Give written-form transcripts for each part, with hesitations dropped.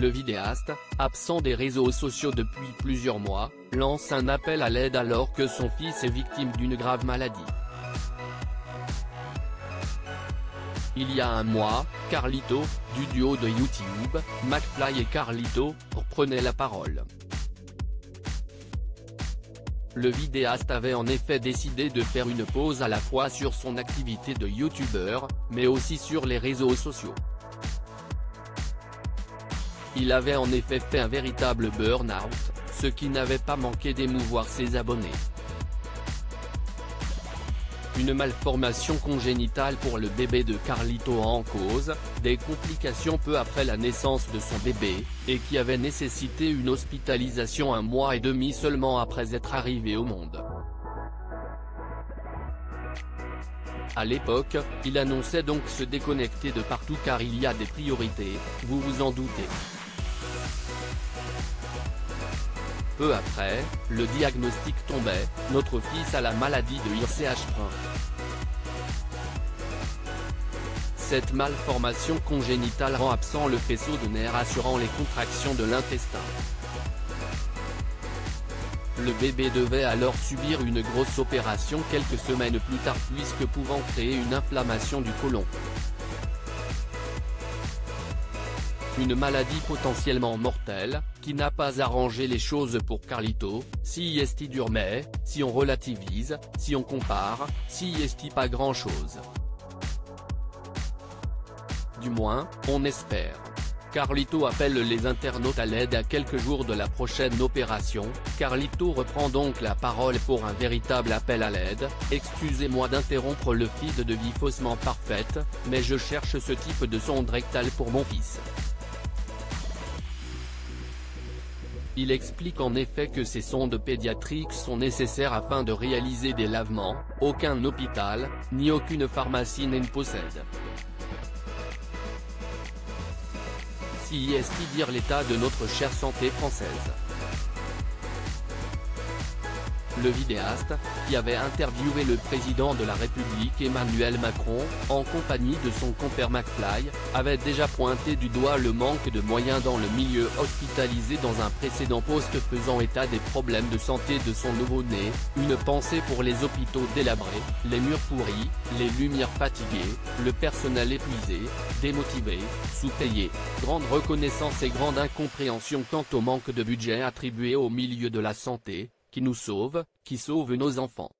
le vidéaste, absent des réseaux sociaux depuis plusieurs mois, lance un appel à l'aide alors que son fils est victime d'une grave maladie. Il y a un mois, Carlito, du duo de YouTube, McFly et Carlito, reprenait la parole. Le vidéaste avait en effet décidé de faire une pause à la fois sur son activité de youtubeur, mais aussi sur les réseaux sociaux. Il avait en effet fait un véritable burn-out, ce qui n'avait pas manqué d'émouvoir ses abonnés. Une malformation congénitale pour le bébé de Carlito en cause, des complications peu après la naissance de son bébé, et qui avait nécessité une hospitalisation 1 mois et demi seulement après être arrivé au monde. À l'époque, il annonçait donc se déconnecter de partout car il y a des priorités, vous vous en doutez. Peu après, le diagnostic tombait, notre fils a la maladie de Hirschsprung. Cette malformation congénitale rend absent le faisceau de nerfs assurant les contractions de l'intestin. Le bébé devait alors subir une grosse opération quelques semaines plus tard puisque pouvant créer une inflammation du côlon. Une maladie potentiellement mortelle, qui n'a pas arrangé les choses pour Carlito, si est dur mais, si on relativise, si on compare, si est pas grand chose. Du moins, on espère. Carlito appelle les internautes à l'aide à quelques jours de la prochaine opération. Carlito reprend donc la parole pour un véritable appel à l'aide. Excusez-moi d'interrompre le feed de vie faussement parfaite, mais je cherche ce type de sonde rectale pour mon fils. Il explique en effet que ces sondes pédiatriques sont nécessaires afin de réaliser des lavements, aucun hôpital, ni aucune pharmacie ne possède. Si est dire l'état de notre chère santé française. Le vidéaste, qui avait interviewé le président de la République Emmanuel Macron, en compagnie de son compère McFly, avait déjà pointé du doigt le manque de moyens dans le milieu hospitalisé dans un précédent post faisant état des problèmes de santé de son nouveau-né, une pensée pour les hôpitaux délabrés, les murs pourris, les lumières fatiguées, le personnel épuisé, démotivé, sous-payé, grande reconnaissance et grande incompréhension quant au manque de budget attribué au milieu de la santé, qui nous sauve, qui sauve nos enfants.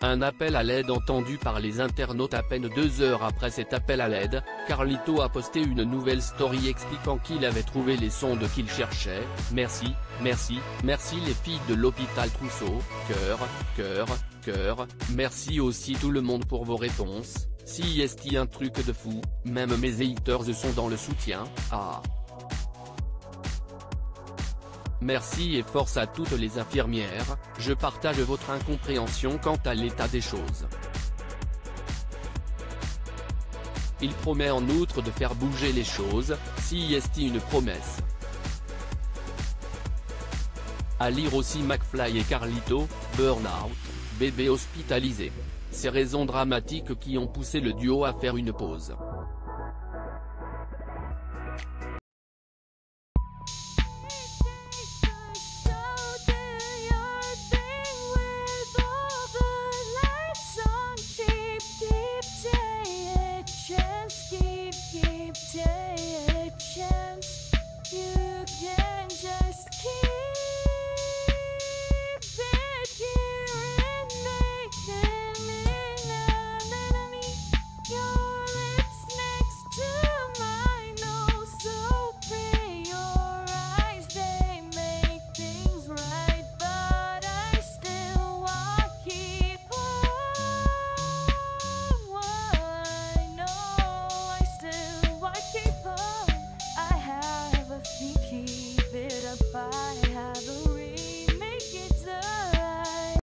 Un appel à l'aide entendu par les internautes à peine 2 heures après cet appel à l'aide, Carlito a posté une nouvelle story expliquant qu'il avait trouvé les sondes qu'il cherchait. Merci, merci, merci les filles de l'hôpital Trousseau, cœur, cœur, cœur, merci aussi tout le monde pour vos réponses, si est un truc de fou, même mes haters sont dans le soutien, ah. Merci et force à toutes les infirmières, je partage votre incompréhension quant à l'état des choses. Il promet en outre de faire bouger les choses, si est une promesse. À lire aussi McFly et Carlito, burn-out, bébé hospitalisé. Ces raisons dramatiques qui ont poussé le duo à faire une pause. You can just keep